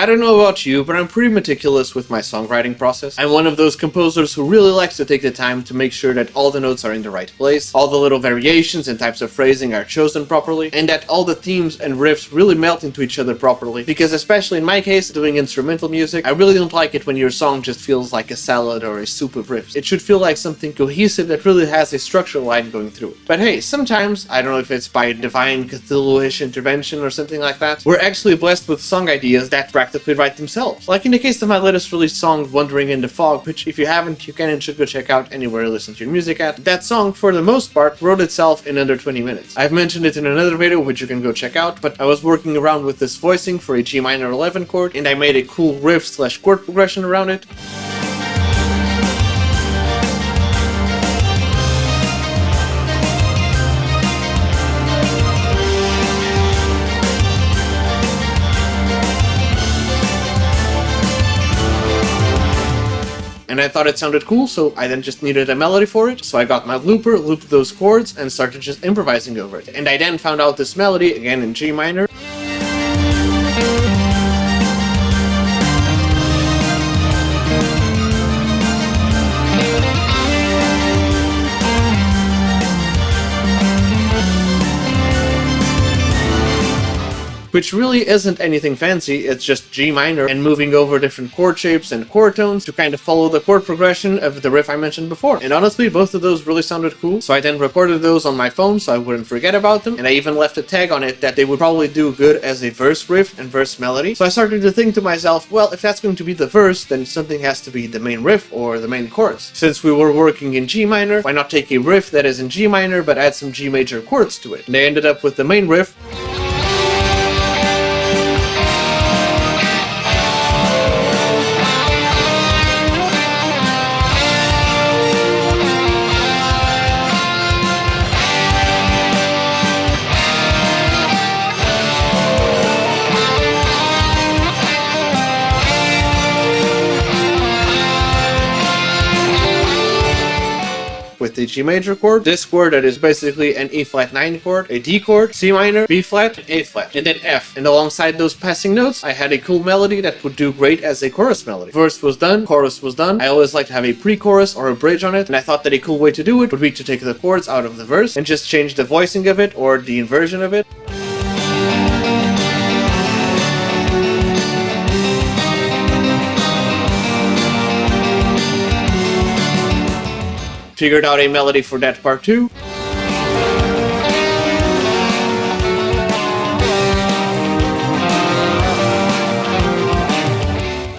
I don't know about you, but I'm pretty meticulous with my songwriting process. I'm one of those composers who really likes to take the time to make sure that all the notes are in the right place, all the little variations and types of phrasing are chosen properly, and that all the themes and riffs really melt into each other properly. Because especially in my case, doing instrumental music, I really don't like it when your song just feels like a salad or a soup of riffs. It should feel like something cohesive that really has a structural line going through it. But hey, sometimes, I don't know if it's by divine Cthulhu-ish intervention or something like that, we're actually blessed with song ideas that practically write themselves. Like in the case of my latest released song, Wandering in the Fog, which if you haven't, you can and should go check out anywhere you listen to your music at. That song, for the most part, wrote itself in under 20 minutes. I've mentioned it in another video, which you can go check out, but I was working around with this voicing for a G minor 11 chord, and I made a cool riff/chord progression around it. And I thought it sounded cool, so I then just needed a melody for it. So I got my looper, looped those chords, and started just improvising over it. And I then found out this melody, again in G minor. Which really isn't anything fancy, it's just G minor and moving over different chord shapes and chord tones to kind of follow the chord progression of the riff I mentioned before. And honestly, both of those really sounded cool, so I then recorded those on my phone so I wouldn't forget about them, and I even left a tag on it that they would probably do good as a verse riff and verse melody. So I started to think to myself, well, if that's going to be the verse, then something has to be the main riff or the main chorus. Since we were working in G minor, why not take a riff that is in G minor but add some G major chords to it? And I ended up with the main riff. With the G major chord, this chord that is basically an E flat 9 chord, a D chord, C minor, B flat, A flat, and then F. And alongside those passing notes, I had a cool melody that would do great as a chorus melody. Verse was done, chorus was done. I always like to have a pre-chorus or a bridge on it, and I thought that a cool way to do it would be to take the chords out of the verse and just change the voicing of it or the inversion of it. Figured out a melody for that part too.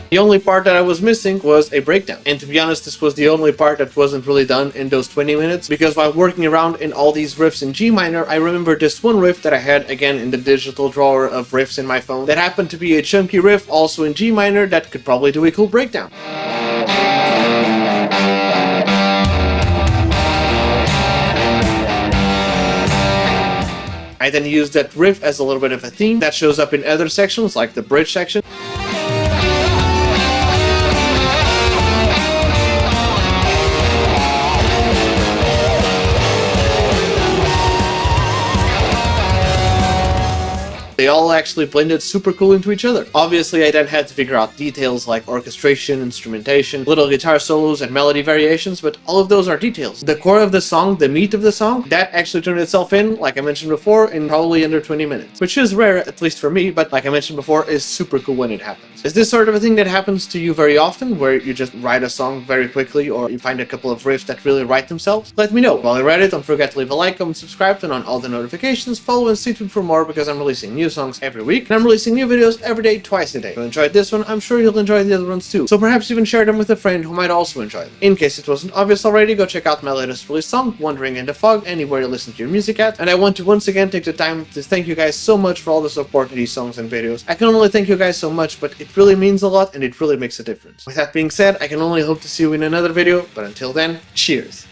The only part that I was missing was a breakdown. And to be honest, this was the only part that wasn't really done in those 20 minutes, because while working around in all these riffs in G minor, I remember this one riff that I had again in the digital drawer of riffs in my phone that happened to be a chunky riff also in G minor that could probably do a cool breakdown. I then used that riff as a little bit of a theme that shows up in other sections, like the bridge section. They all actually blended super cool into each other. Obviously, I then had to figure out details like orchestration, instrumentation, little guitar solos, and melody variations, but all of those are details. The core of the song, the meat of the song, that actually turned itself in, like I mentioned before, in probably under 20 minutes. Which is rare, at least for me, but like I mentioned before, is super cool when it happens. Is this sort of a thing that happens to you very often, where you just write a song very quickly, or you find a couple of riffs that really write themselves? Let me know. While you're at it, don't forget to leave a like, comment, subscribe, turn on all the notifications, follow and stay tuned for more, because I'm releasing new songs every week, and I'm releasing new videos every day, twice a day. If you enjoyed this one, I'm sure you'll enjoy the other ones too, so perhaps even share them with a friend who might also enjoy them. In case it wasn't obvious already, go check out my latest released song, Wandering in the Fog, anywhere you listen to your music at, and I want to once again take the time to thank you guys so much for all the support in these songs and videos. I can only thank you guys so much, but it really means a lot and it really makes a difference. With that being said, I can only hope to see you in another video, but until then, cheers!